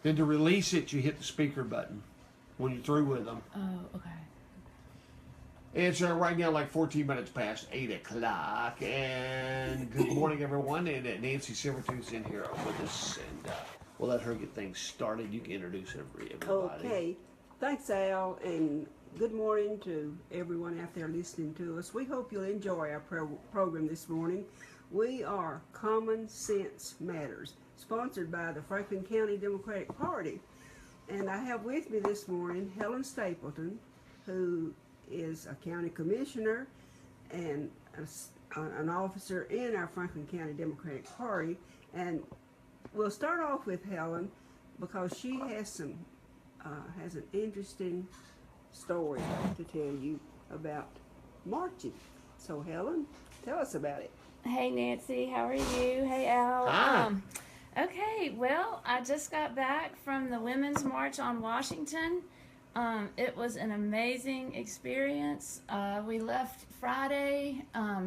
Then to release it, you hit the speaker button when you're through with them. Oh, okay. It's right now like 14 minutes past 8 o'clock. And good morning, everyone. And Nancy Silvertooth's in here with us. And we'll let her get things started. You can introduce everybody. Okay. Thanks, Al. And good morning to everyone out there listening to us. We hope you'll enjoy our program this morning. We are Common Sense Matters, sponsored by the Franklin County Democratic Party. And I have with me this morning Helen Stapleton, who is a county commissioner and an officer in our Franklin County Democratic Party. And we'll start off with Helen because she has has an interesting story to tell you about marching. So Helen, tell us about it. Hey Nancy, how are you? Hey Al. Hi. Okay, well, I just got back from the Women's March on Washington. It was an amazing experience. We left Friday,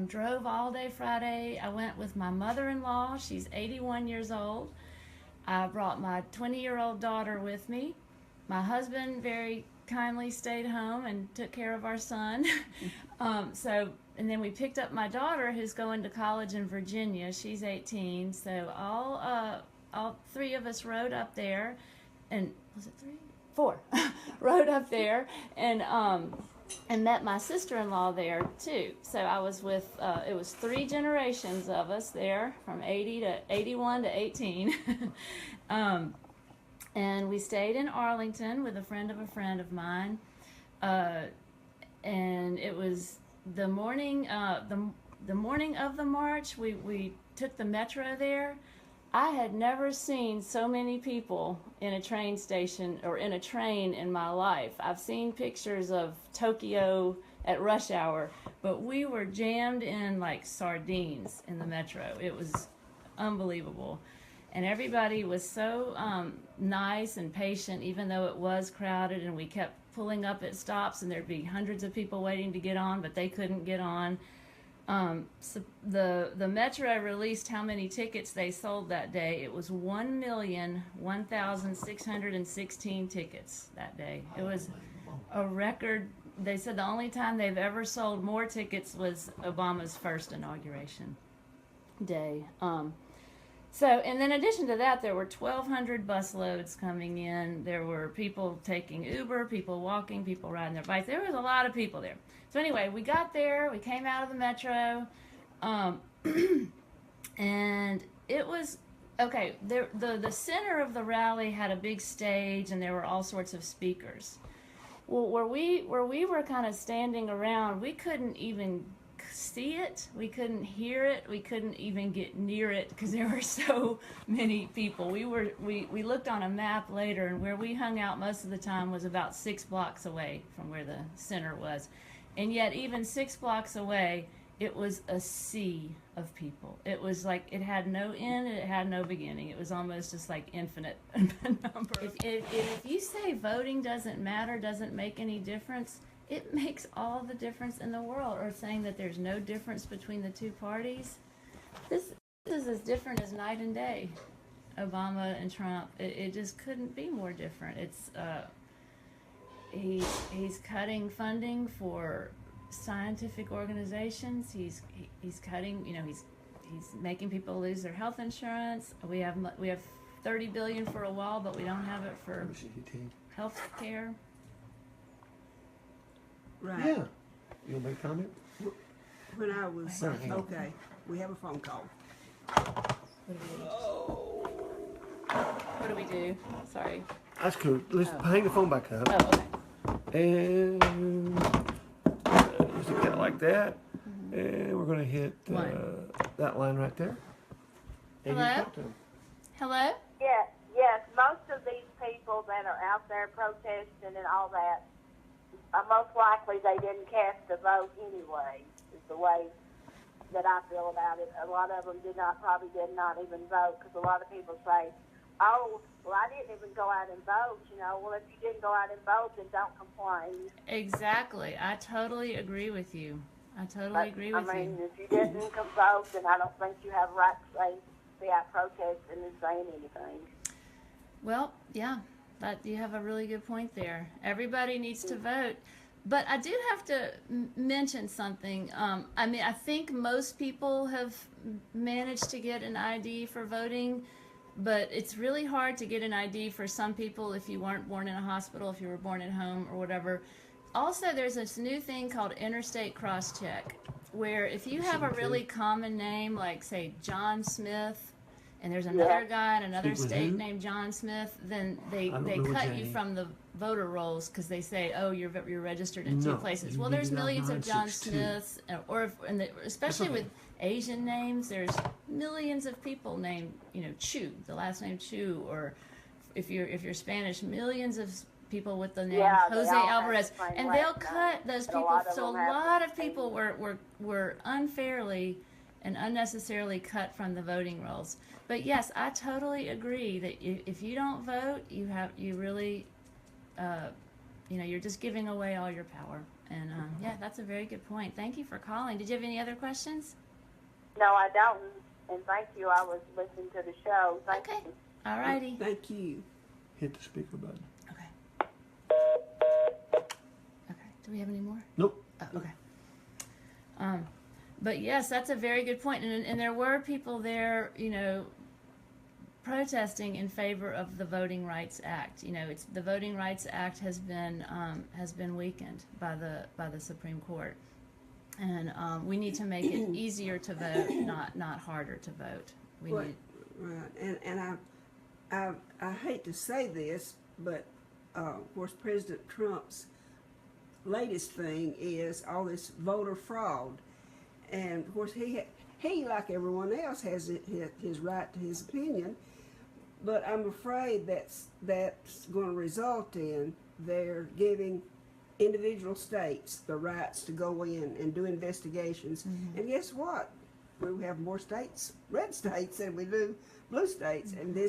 drove all day Friday. I went with my mother-in-law. She's 81 years old. I brought my 20-year-old daughter with me. My husband very kindly stayed home and took care of our son. And then we picked up my daughter who's going to college in Virginia. She's 18. So all three of us rode up there. And was it three? Four. Rode up there and met my sister-in-law there too. So I was with, it was three generations of us there from 80 to 81 to 18. And we stayed in Arlington with a friend of mine. And it was the morning, the morning of the march. We took the metro there. I had never seen so many people in a train station or in a train in my life. I've seen pictures of Tokyo at rush hour, but we were jammed in like sardines in the metro. It was unbelievable. And everybody was so nice and patient, even though it was crowded, and we kept pulling up at stops and there'd be hundreds of people waiting to get on, but they couldn't get on. So the Metro released how many tickets they sold that day. It was 1,001,616 tickets that day. It was a record. They said the only time they've ever sold more tickets was Obama's first inauguration day. And then in addition to that, there were 1,200 bus loads coming in. There were people taking Uber, people walking, people riding their bikes. There was a lot of people there. So anyway, we got there, we came out of the metro, and it was, okay, the center of the rally had a big stage and there were all sorts of speakers. Well, where we were kind of standing around, we couldn't even see it, we couldn't hear it, we couldn't even get near it because there were so many people. We looked on a map later, and where we hung out most of the time was about 6 blocks away from where the center was. And yet even 6 blocks away, it was a sea of people. It was like it had no end and it had no beginning. It was almost just like infinite number. If you say voting doesn't matter, doesn't make any difference, it makes all the difference in the world. Or saying that there's no difference between the two parties. This is as different as night and day. Obama and Trump. It just couldn't be more different. It's he's cutting funding for scientific organizations. He's cutting. He's making people lose their health insurance. We have $30 billion for a wall, but we don't have it for health care. Right. Yeah. You want to make a comment? When I was, okay, we have a phone call. What do we do? Sorry. That's cool. Let's hang the phone back up. Oh, okay. And just get it like that. Mm-hmm. And we're going to hit that line right there. And Hello? you talk to them. Hello? Yes. Most of these people that are out there protesting and all that, most likely they didn't cast a vote anyway, is the way that I feel about it. A lot of them probably did not even vote, because a lot of people say, oh, well, I didn't even go out and vote. Well, if you didn't go out and vote, then don't complain. Exactly. I totally agree with you. If you didn't vote, then I don't think you have a right to be out protesting and saying anything. Well, yeah, that you have a really good point there. Everybody needs to vote. But I do have to mention something. I mean, I think most people have managed to get an ID for voting, but it's really hard to get an ID for some people if you weren't born in a hospital, if you were born at home or whatever. Also, there's this new thing called interstate cross-check, where if you have a really common name, like, say, John Smith, and there's another guy in another state named John Smith, then they cut you from the voter rolls because they say, oh, you're registered in two places. Well, there's millions of John Smiths, especially with Asian names, there's millions of people named, Chu, the last name Chu, or if you're Spanish, millions of people with the name Jose Alvarez, and they'll cut those people. So a lot of people were unfairly and unnecessarily cut from the voting rolls. But yes, I totally agree that if you don't vote, you really, you're just giving away all your power. And yeah, that's a very good point. Thank you for calling. Did you have any other questions? No, I don't. And thank you. I was listening to the show. Thank you. All righty. Thank you. Hit the speaker button. Okay. Okay. Do we have any more? Nope. Oh, okay. But yes, that's a very good point. And there were people there, protesting in favor of the Voting Rights Act. It's the Voting Rights Act has been weakened by the Supreme Court, and we need to make it easier to vote, not harder to vote. Right. And I hate to say this, but of course President Trump's latest thing is all this voter fraud, and of course he like everyone else has his right to his opinion. But I'm afraid that's going to result in they're giving individual states the rights to go in and do investigations. Mm-hmm. And guess what? We have more states, red states, than we do blue states. Mm-hmm.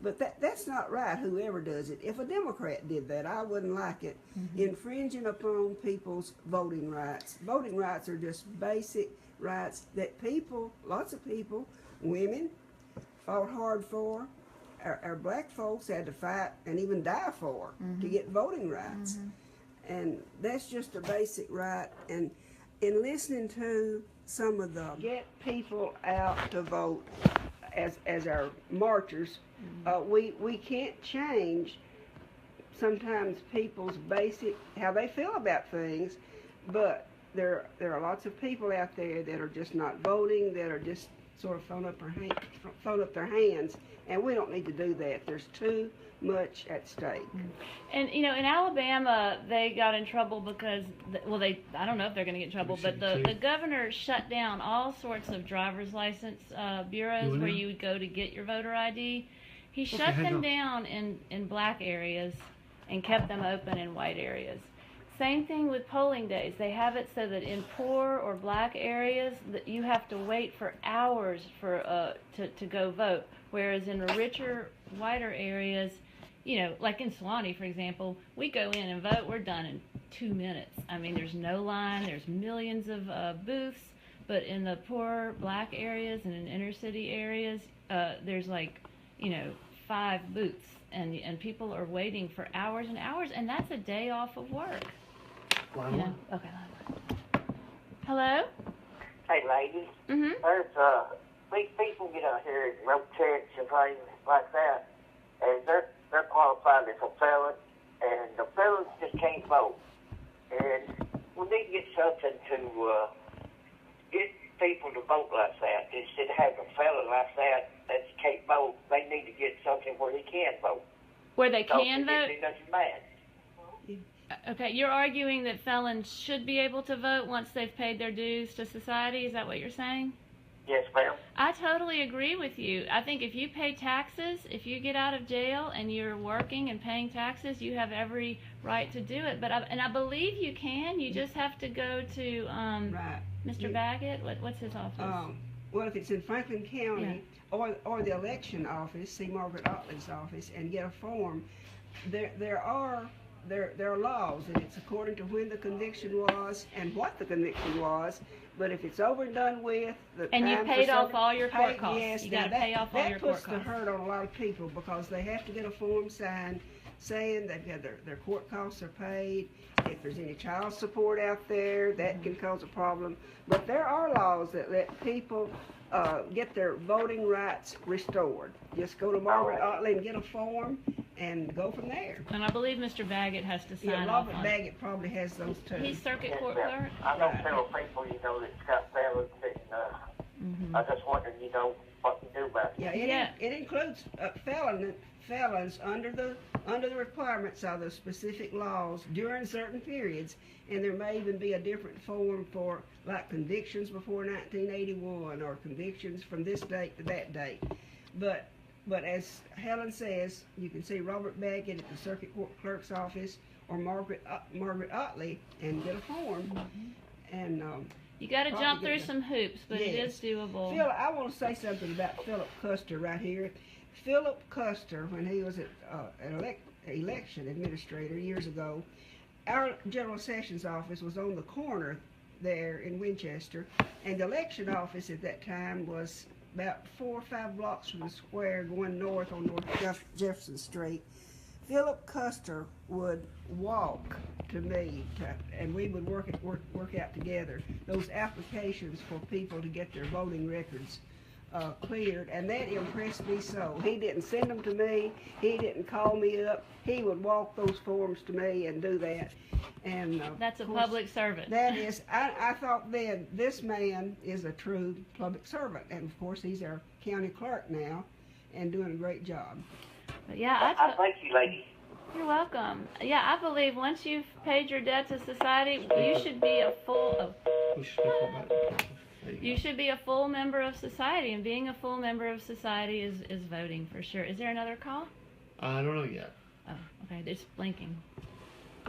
But that's not right, whoever does it. If a Democrat did that, I wouldn't like it. Mm-hmm. Infringing upon people's voting rights. Voting rights are just basic rights that lots of people, women, fought hard for. Our black folks had to fight and even die for to get voting rights. Mm-hmm. And that's just a basic right. And in listening to some of the get people out to vote as our marchers, we can't change sometimes people's basic, how they feel about things, but there are lots of people out there that are just not voting, that are just sort of throwing up their hands, and we don't need to do that. There's too much at stake. And in Alabama, they got in trouble because, I don't know if they're going to get in trouble, but the governor shut down all sorts of driver's license bureaus where you would go to get your voter ID. He shut them down in black areas and kept them open in white areas. Same thing with polling days. They have it so that in poor or black areas that you have to wait for hours to go vote, whereas in the richer, whiter areas, like in Suwannee, for example, we go in and vote, we're done in 2 minutes. I mean, there's no line, there's millions of booths, but in the poor black areas and in inner city areas, there's 5 booths, and people are waiting for hours and hours, and that's a day off of work. Okay. Hello? Hey, ladies. Mm-hmm. There's these people get out here and wrote checks and things like that, and they're qualified as a felon, and the felons just can't vote. And we need to get something to get people to vote like that. Instead of having a felon like that can't vote, they need to get something where he can vote. Where they can vote? It doesn't matter. Okay, you're arguing that felons should be able to vote once they've paid their dues to society? Is that what you're saying? Yes, ma'am. I totally agree with you. I think if you pay taxes, if you get out of jail and you're working and paying taxes, you have every right to do it. But I believe you can. You just have to go to Mr. Baggett. What's his office? Well, if it's in Franklin County or the election office, see Margaret Otley's office, and get a form. There are there are laws, and it's according to when the conviction was and what the conviction was. But if it's over and done with, the And you've time for paid off serving- all your court costs. Yes, You now gotta pay off all your court That puts the costs. hurt on a lot of people because they have to get a form signed saying that their court costs are paid. If there's any child support out there, that can cause a problem. But there are laws that let people get their voting rights restored. Just go to Margaret Otley and get a form and go from there. And I believe Mr. Baggett has to Yeah, sign off Robert on it. Baggett probably has those too. He's circuit Yes, court ma'am. clerk. I know several people, that's got felons, and I just wondered, what to do about it. Yeah, it includes felons under the requirements of the specific laws during certain periods, and there may even be a different form for like convictions before 1981 or convictions from this date to that date. But as Helen says, you can see Robert Baggett at the circuit court clerk's office or Margaret Otley and get a form. And You got to Probably jump through get the- some hoops, but it Yes. is doable. Phil, I want to say something about Philip Custer right here. Philip Custer, when he was an election administrator years ago, our General Sessions office was on the corner there in Winchester, and the election office at that time was about 4 or 5 blocks from the square going north on North Jefferson Street. Philip Custer would walk to me, and we would work out together those applications for people to get their voting records cleared, and that impressed me so. He didn't send them to me. He didn't call me up. He would walk those forms to me and do that. And That's a of course, public servant. That is, I thought then this man is a true public servant, and of course he's our county clerk now, and doing a great job. But yeah, I thank you, lady. you're welcome. Yeah, I believe once you've paid your debt to society, you should be a full. We should speak about it. There you You go. should be a full member of society, and being a full member of society is voting for sure. Is there another call? I don't know yet. Oh, okay, it's blinking.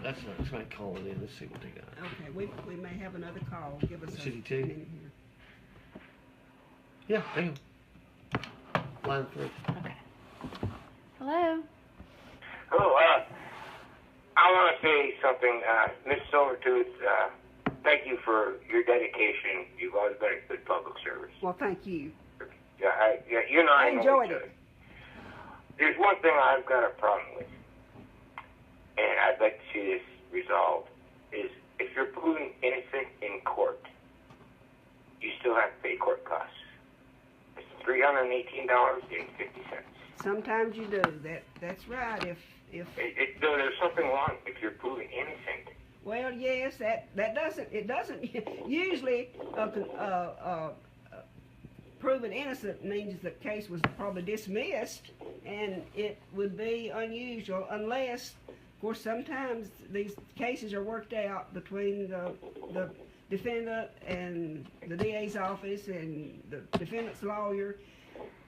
That's not. Let's not call it in. Let's see what they got. Okay, we may have another call. Give us a City two? minute here. Yeah, hang on. Line 3. Okay. Hello. Hello, I want to say something. Miss Silvertooth, thank you for your dedication. You've always been a good public service. Well, thank you. Yeah, you and I I know enjoyed each it. other. There's one thing I've got a problem with, and I'd like to see this resolved, is if you're proven innocent in court, you still have to pay court costs. It's $318.50. Sometimes you do. That's right. If There's something wrong if you're proven innocent. well, yes, that doesn't usually proven innocent means the case was probably dismissed, and it would be unusual unless, of course, sometimes these cases are worked out between the defendant and the DA's office and the defendant's lawyer.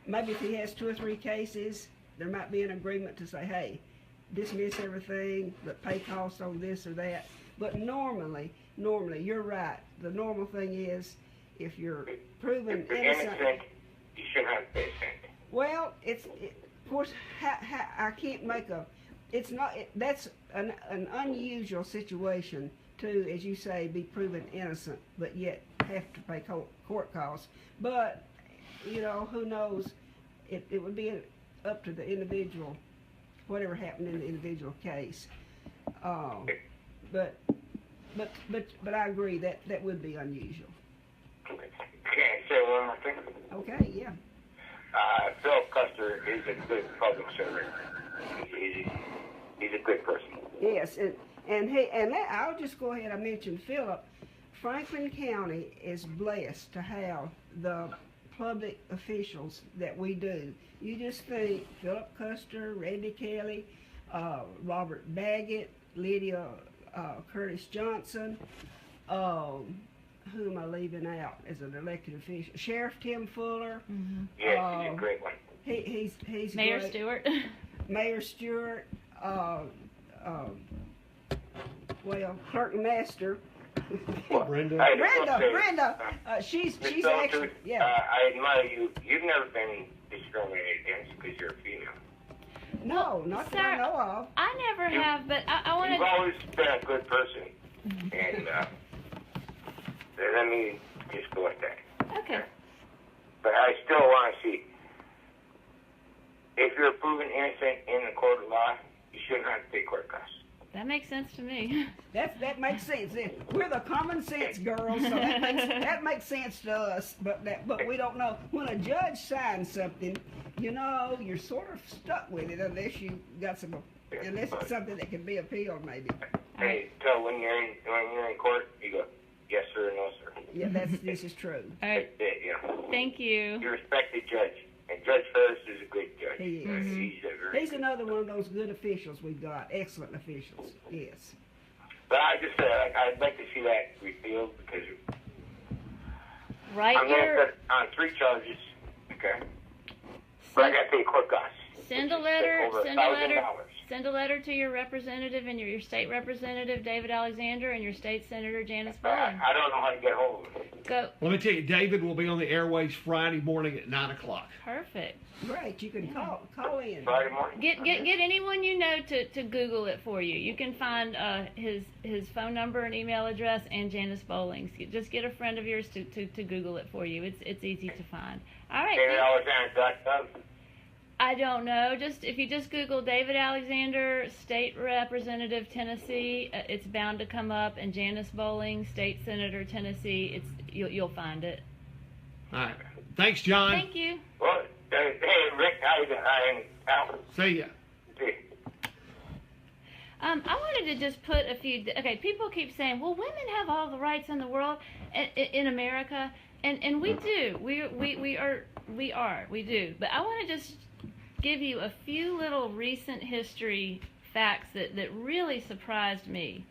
Maybe if he has 2 or 3 cases, there might be an agreement to say, hey, dismiss everything, but pay costs on this or that. But normally, you're right. The normal thing is, if you're proven If you're innocent, you shouldn't have to pay a cent. well, of course, I can't make it's not, that's an unusual situation to, as you say, be proven innocent, but yet have to pay court costs. But, who knows, it would be up to the individual, whatever happened in the individual case. But I agree that would be unusual. Can I say one more thing? Okay, yeah. Philip Custer is a good public servant. He's a good person. Yes, I'll just go ahead and mention Philip. Franklin County is blessed to have the public officials that we do. You just think Philip Custer, Randy Kelly, Robert Baggett, Lydia Curtis Johnson, who am I leaving out as an elected official? Sheriff Tim Fuller. Yes, he's a great one. He's Mayor great. Stewart. Mayor Stewart, Clerk Master. Brenda. I just want to say, Brenda, she's Miss actually, Silvertooth, yeah. I admire you. You've never been discriminated against because you're a female. No, not that I Sarah, know of. I never You- have, but I want You've to. always been a good person, and let me just go with that. Okay. But I still want to see, if you're proven innocent in the court of law, you shouldn't have to pay court costs. That makes sense to me. That makes sense. We're the common sense girls, so that makes sense to us. But we don't know when a judge signs something. You're sort of stuck with it unless unless it's something that can be appealed, maybe. Hey, so when you're in court, you go, yes sir, no sir. Yeah, this is true. All right. That's it, Thank you. You respect the judge, and Judge Ferris is a good judge. He is. He's He's another one of those good officials we've got. Excellent officials. Yes. But I just said, I'd like to see that repealed because Right I'm going to here. put on 3 charges, okay? But I got to pay court costs. Send a which is letter. over Send a letter. $1,000. Send a letter to your representative and your state representative David Alexander and your state senator Janice Bowling. I don't know how to get hold of him. Go. Let me tell you, David will be on the airways Friday morning at 9 o'clock. Perfect. Great. You can call in. Friday morning. Get anyone you know to Google it for you. You can find his phone number and email address and Janice Bowling's. Just get a friend of yours to Google it for you. It's easy to find. All right. DavidAlexander.com. I don't know. If you just Google David Alexander, State Representative, Tennessee, it's bound to come up, and Janice Bowling, State Senator, Tennessee. You'll find it. All right. Thanks, John. Thank you. Well, hey, Rick, how you doing? Al. See ya. See. I wanted to just put a few. Okay, people keep saying, "Well, women have all the rights in the world in America," and we do. We do. But I want to just give you a few little recent history facts that really surprised me.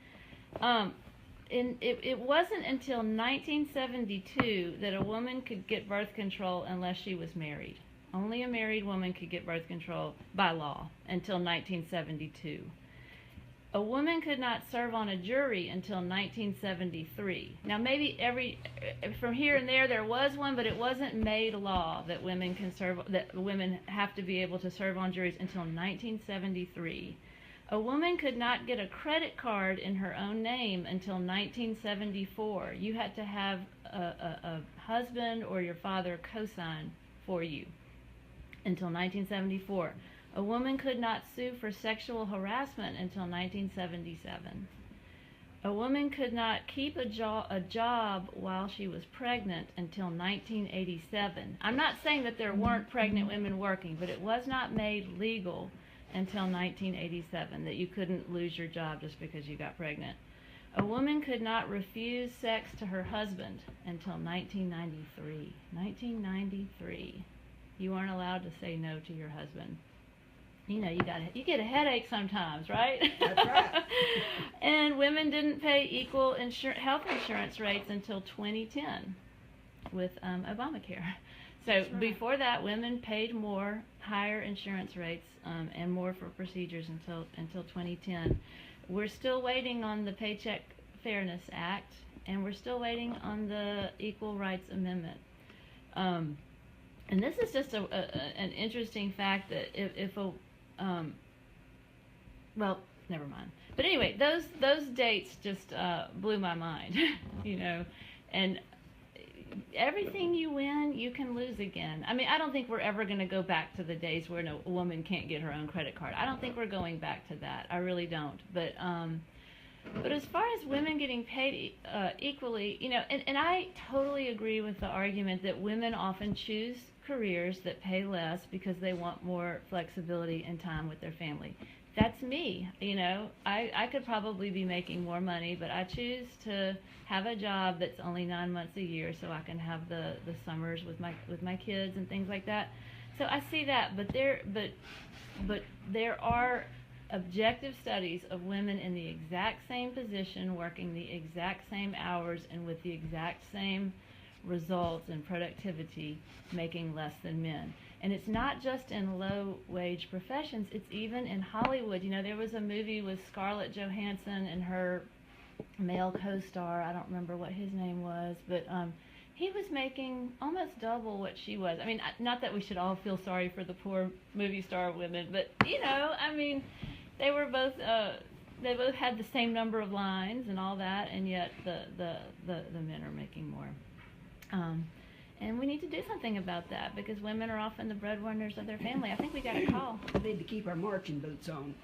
It wasn't until 1972 that a woman could get birth control unless she was married. Only a married woman could get birth control by law until 1972. A woman could not serve on a jury until 1973. Now, maybe from here and there was one, but it wasn't made law that women have to be able to serve on juries until 1973. A woman could not get a credit card in her own name until 1974. You had to have a husband or your father co-sign for you until 1974. A woman could not sue for sexual harassment until 1977. A woman could not keep a job while she was pregnant until 1987. I'm not saying that there weren't pregnant women working, but it was not made legal until 1987 that you couldn't lose your job just because you got pregnant. A woman could not refuse sex to her husband until 1993. 1993. You weren't allowed to say no to your husband. You get a headache sometimes, right? That's right. And women didn't pay equal health insurance rates until 2010 with Obamacare. So before that, women paid more, higher insurance rates, and more for procedures until 2010. We're still waiting on the Paycheck Fairness Act, and we're still waiting on the Equal Rights Amendment. And this is just an interesting fact that well, never mind. But anyway, those dates just blew my mind, and everything you win, you can lose again. I mean, I don't think we're ever going to go back to the days where a woman can't get her own credit card. I don't think we're going back to that. I really don't. But as far as women getting paid equally, and I totally agree with the argument that women often choose careers that pay less because they want more flexibility and time with their family. That's me. I could probably be making more money, but I choose to have a job that's only 9 months a year so I can have the summers with my kids and things like that. So I see that, but there are objective studies of women in the exact same position, working the exact same hours and with the exact same results and productivity, making less than men. And it's not just in low-wage professions, it's even in Hollywood. There was a movie with Scarlett Johansson and her male co-star, I don't remember what his name was, but he was making almost double what she was. I mean, not that we should all feel sorry for the poor movie star women, but I mean, they were both they both had the same number of lines and all that, and yet the men are making more. And we need to do something about that because women are often the breadwinners of their family. I think we got a call. We need to keep our marching boots on.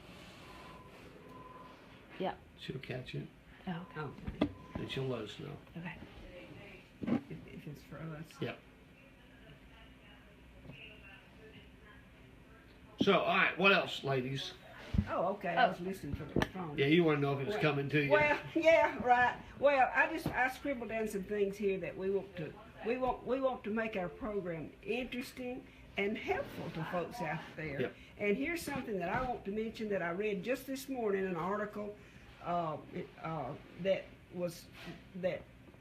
Yep. She'll catch it, Oh, okay. Okay. and she'll let us know. Okay. If it's for us. Yep. So, all right, what else, ladies? Oh, okay. I was listening for the phone. Yeah, you want to know if it was coming to you. Well, yeah, right. Well, I scribbled down some things here that we want to make our program interesting and helpful to folks out there. Yep. And here's something that I want to mention that I read just this morning, an article that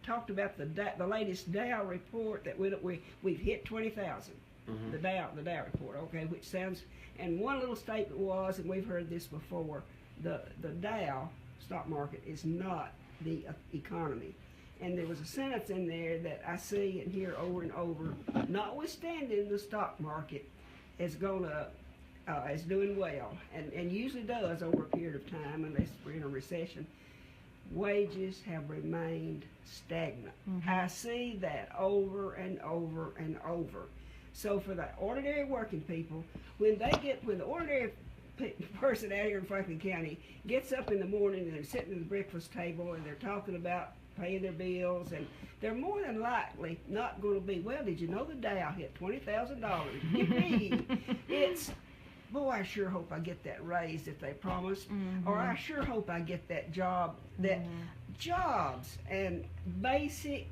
talked about the latest Dow report that we've hit 20,000. Mm-hmm. The Dow report, okay, which sounds. And one little statement was, and we've heard this before, the Dow stock market is not the economy. And there was a sentence in there that I see and hear over and over, notwithstanding the stock market is doing well, and usually does over a period of time, unless we're in a recession, wages have remained stagnant. Mm-hmm. I see that over and over and over. So for the ordinary working people, when the ordinary person out here in Franklin County gets up in the morning and they're sitting at the breakfast table and they're talking about paying their bills, and they're more than likely not going to be, well, did you know the Dow hit $20,000? Yippee! It's, boy, I sure hope I get that raise that they promised, Mm-hmm. or I sure hope I get that job, jobs and basic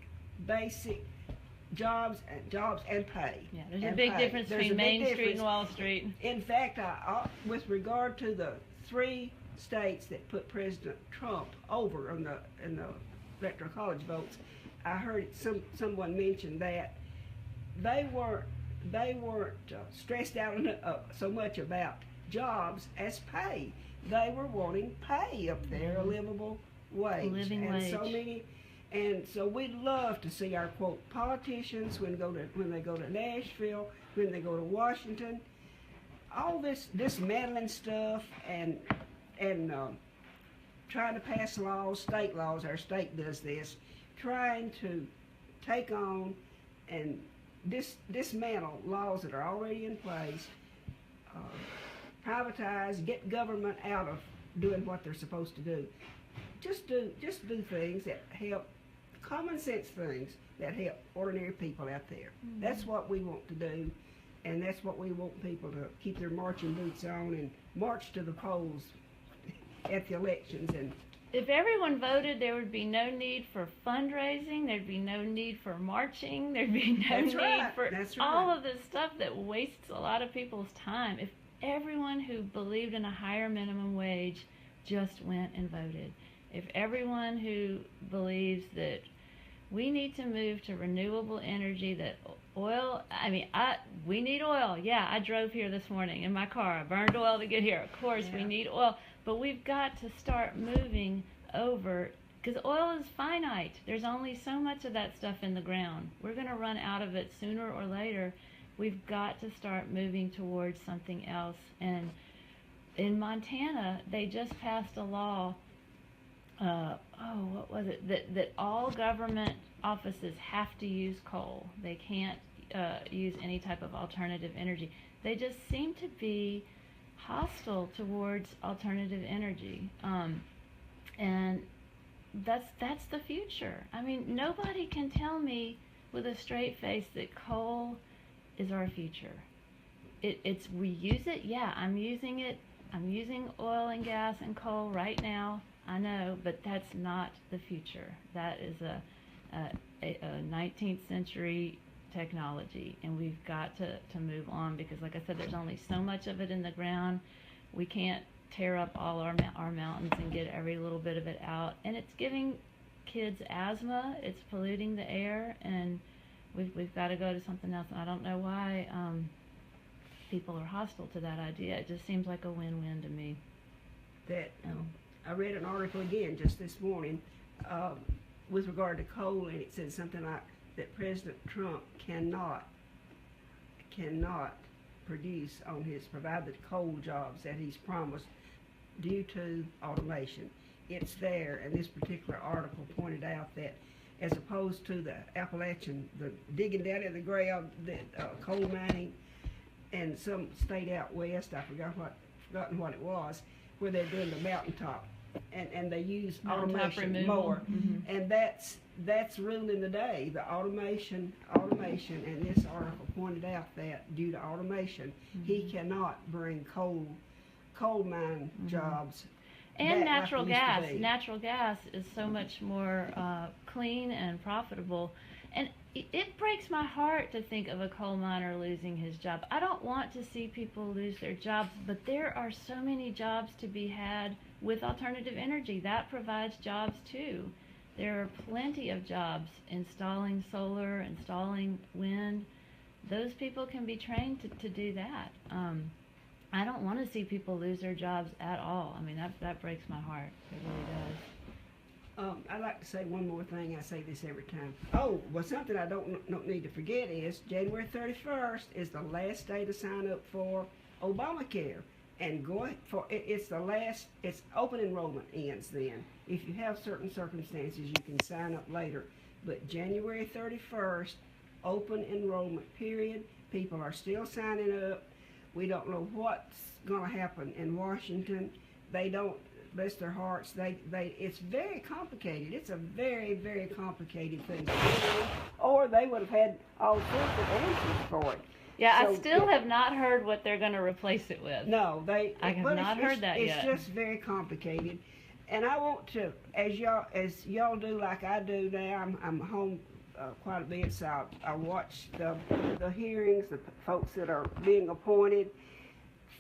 jobs and pay. Yeah, there's a and big pay. difference There's between a big Main Street difference. and Wall Street. In fact, with regard to the 3 states that put President Trump over in the electoral college votes, I heard someone mention that they weren't stressed out so much about jobs as pay. They were wanting pay up there, a livable wage. Living wage. And so we'd love to see our, quote, politicians when they go to Nashville, when they go to Washington, all this meddling stuff and trying to pass laws, state laws, our state does this, trying to take on and dismantle laws that are already in place, privatize, get government out of doing what they're supposed to do. Just do things that help, common sense things that help ordinary people out there. Mm-hmm. That's what we want to do, and that's what we want people to keep their marching boots on and march to the polls at the elections. And if everyone voted, there would be no need for fundraising, there'd be no need for marching, there'd be no need for all of this stuff that wastes a lot of people's time. If everyone who believed in a higher minimum wage just went and voted, if everyone who believes that we need to move to renewable energy, that oil, we need oil. Yeah, I drove here this morning in my car. I burned oil to get here. Of course, we need oil. But we've got to start moving over, because oil is finite. There's only so much of that stuff in the ground. We're going to run out of it sooner or later. We've got to start moving towards something else. And in Montana, they just passed a law, what was it? That all government offices have to use coal. They can't use any type of alternative energy. They just seem to be hostile towards alternative energy, and that's the future. I mean, nobody can tell me with a straight face that coal is our future. We use it. Yeah, I'm using it. I'm using oil and gas and coal right now. I know, but that's not the future. That is a 19th century technology, and we've got to move on, because like I said, there's only so much of it in the ground. We can't tear up all our mountains and get every little bit of it out, and it's giving kids asthma, it's polluting the air, and we've got to go to something else. And I don't know why people are hostile to that idea. It just seems like a win-win to me. I read an article again just this morning with regard to coal, and it said something like that President Trump cannot produce on provide the coal jobs that he's promised due to automation. It's there, and this particular article pointed out that as opposed to the Appalachian, the digging down in the ground, the coal mining, and some state out west, I forgotten what it was, where they're doing the mountaintop, and they use automation more, and that's ruling the day. The automation, and this article pointed out that due to automation, he cannot bring coal mine jobs. And natural gas. Natural gas is so much more clean and profitable. And it breaks my heart to think of a coal miner losing his job. I don't want to see people lose their jobs, but there are so many jobs to be had with alternative energy. That provides jobs too. There are plenty of jobs installing solar, installing wind. Those people can be trained to do that. I don't want to see people lose their jobs at all. I mean, that breaks my heart. It really does. I'd like to say one more thing. I say this every time. Oh, well, something I don't need to forget is January 31st is the last day to sign up for Obamacare. And it's open enrollment ends then. If you have certain circumstances, you can sign up later. But January 31st, open enrollment period. People are still signing up. We don't know what's going to happen in Washington. They don't, bless their hearts, it's very complicated. It's a very, very complicated thing to do, or they would have had all sorts of answers for it. Yeah, So, I still have not heard what they're going to replace it with. No, I have not heard that yet. It's just very complicated. And I want to, as y'all do like I do now, I'm home quite a bit, so I watch the hearings, the folks that are being appointed.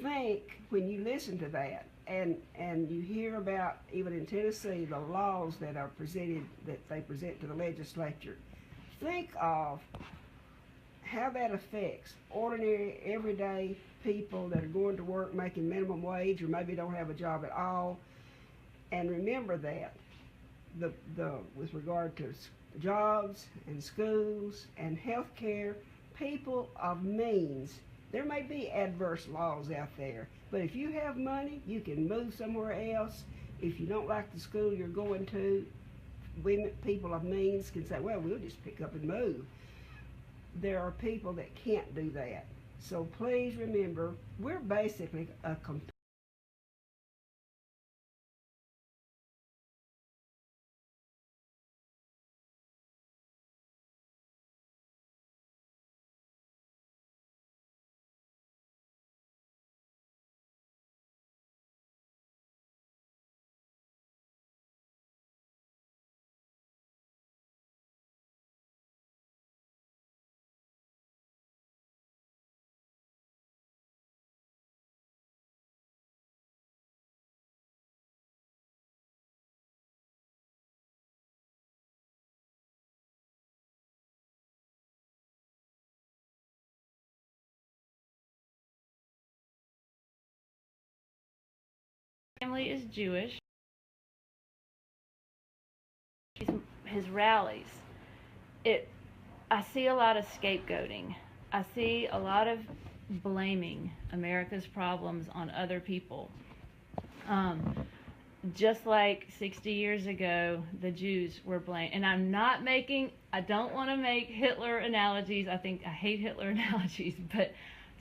Think when you listen to that, and you hear about, even in Tennessee, the laws that are presented, that they present to the legislature, think of how that affects ordinary, everyday people that are going to work making minimum wage or maybe don't have a job at all. And remember that with regard to jobs and schools and health care, people of means, there may be adverse laws out there, but if you have money, you can move somewhere else. If you don't like the school you're going to, people of means can say, well, we'll just pick up and move. There are people that can't do that. So please remember, we're basically a Family is Jewish. His rallies, I see a lot of scapegoating. I see a lot of blaming America's problems on other people. Just like 60 years ago, the Jews were blamed. And I don't want to make Hitler analogies. I hate Hitler analogies, but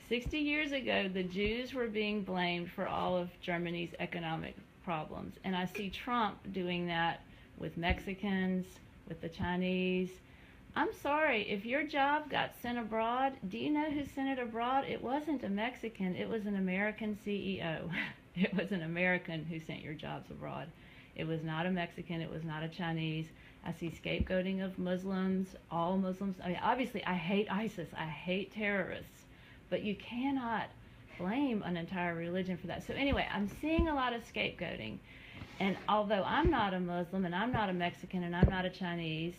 60 years ago, the Jews were being blamed for all of Germany's economic problems. And I see Trump doing that with Mexicans, with the Chinese. I'm sorry, if your job got sent abroad, do you know who sent it abroad? It wasn't a Mexican, it was an American CEO. It was an American who sent your jobs abroad. It was not a Mexican, it was not a Chinese. I see scapegoating of Muslims, all Muslims. I mean, obviously, I hate ISIS, I hate terrorists. But you cannot blame an entire religion for that. So anyway, I'm seeing a lot of scapegoating. And although I'm not a Muslim and I'm not a Mexican and I'm not a Chinese,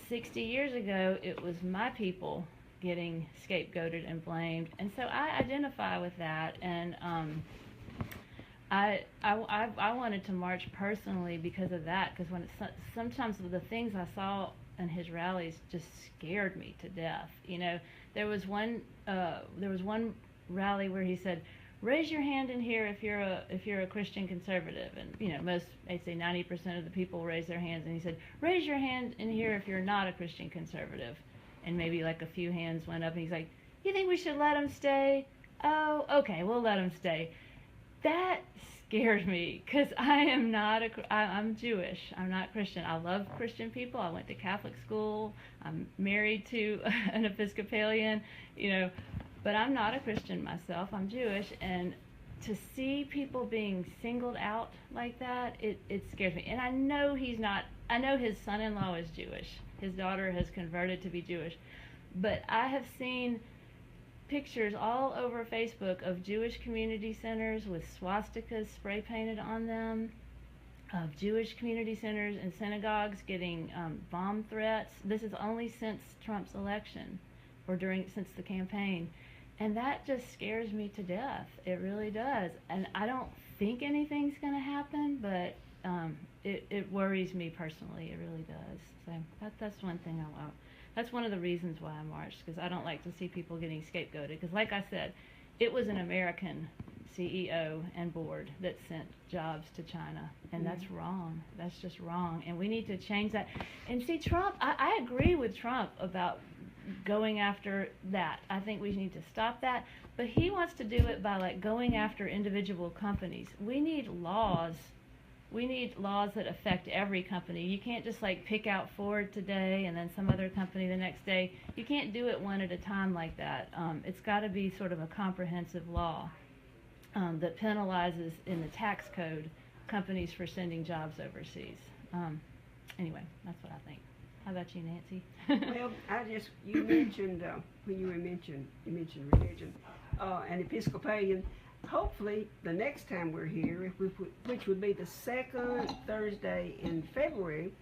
60 years ago, it was my people getting scapegoated and blamed. And so I identify with that. And I wanted to march personally because of that. Because sometimes of the things I saw his rallies just scared me to death. You know, there was one rally where he said, "Raise your hand in here if you're a Christian conservative," and you know, I'd say 90% of the people raise their hands, and he said, "Raise your hand in here if you're not a Christian conservative," and maybe like a few hands went up, and he's like, "You think we should let him stay? Oh, okay, we'll let him stay." That scared me because I'm Jewish. I'm not Christian. I love Christian people. I went to Catholic school. I'm married to an Episcopalian, you know, but I'm not a Christian myself. I'm Jewish, and to see people being singled out like that, it scares me. And I know he's not. I know his son-in-law is Jewish. His daughter has converted to be Jewish, but I have seen pictures all over Facebook of Jewish community centers with swastikas spray painted on them, of Jewish community centers and synagogues getting bomb threats. This is only since Trump's election, or since the campaign, and that just scares me to death. It really does, and I don't think anything's going to happen, but it worries me personally. It really does. So that's one thing I want. That's one of the reasons why I marched, because I don't like to see people getting scapegoated. Because like I said, it was an American CEO and board that sent jobs to China, and that's wrong. That's just wrong, and we need to change that. And see, Trump, I agree with Trump about going after that. I think we need to stop that, but he wants to do it by like going after individual companies. We need laws. We need laws that affect every company. You can't just like pick out Ford today and then some other company the next day. You can't do it one at a time like that. It's got to be sort of a comprehensive law that penalizes in the tax code companies for sending jobs overseas. Anyway, that's what I think. How about you, Nancy? Well, you mentioned when you mentioned religion, and Episcopalian. Hopefully, the next time we're here, which would be the second Thursday in February,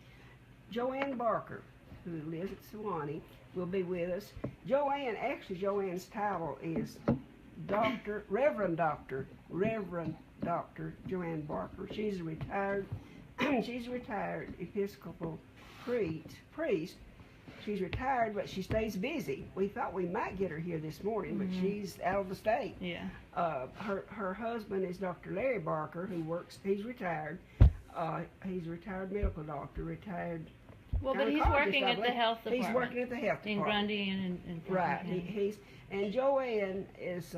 Joanne Barker, who lives at Sewanee, will be with us. Joanne's title is Reverend Doctor Joanne Barker. She's a retired Episcopal priest. She's retired, but she stays busy. We thought we might get her here this morning, but she's out of the state. Yeah. Her husband is Dr. Larry Barker, who works. He's retired. He's a retired medical doctor. Well, but he's working at the health department. He's working at the health department in Grundy and right. And Joanne is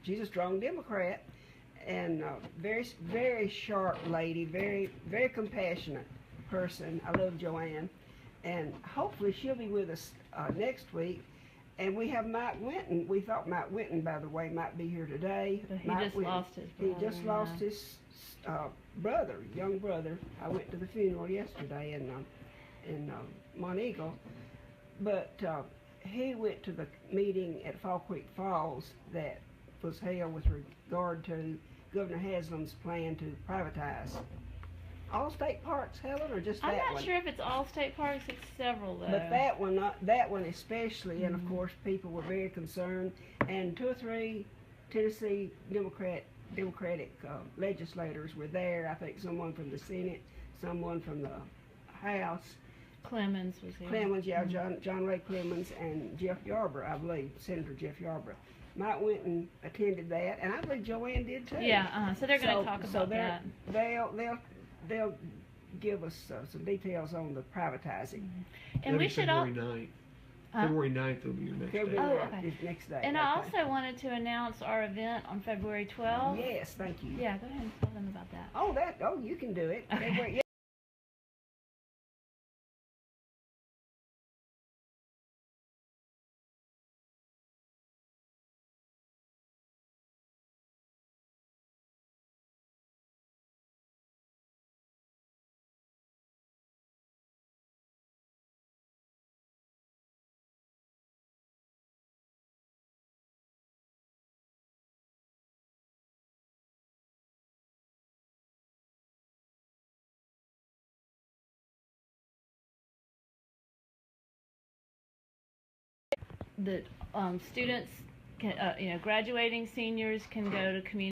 she's a strong Democrat and very very sharp lady, very very compassionate person. I love Joanne. And hopefully she'll be with us next week. And we have Mike Winton. We thought Mike Winton, by the way, might be here today. But he just lost his brother. Young brother. I went to the funeral yesterday in Montego. But he went to the meeting at Fall Creek Falls that was held with regard to Governor Haslam's plan to privatize all state parks, Helen, or just that one? I'm not sure if it's all state parks. It's several, though. But that one especially, and of course people were very concerned, and 2 or 3 Tennessee Democratic legislators were there. I think someone from the Senate, someone from the House. Clemens was here. Clemens, yeah, John Ray Clemens, and Jeff Yarborough, I believe, Senator Jeff Yarborough. Mike Winton attended that, and I believe Joanne did too. Yeah, so they're going to talk about that. They'll give us some details on the privatizing. And we should all. February 9th will be your next day. Oh, okay. Next day. And I also wanted to announce our event on February 12th. Yes, thank you. Yeah, go ahead and tell them about that. Oh, you can do it. Okay. That students, can, graduating seniors can go to community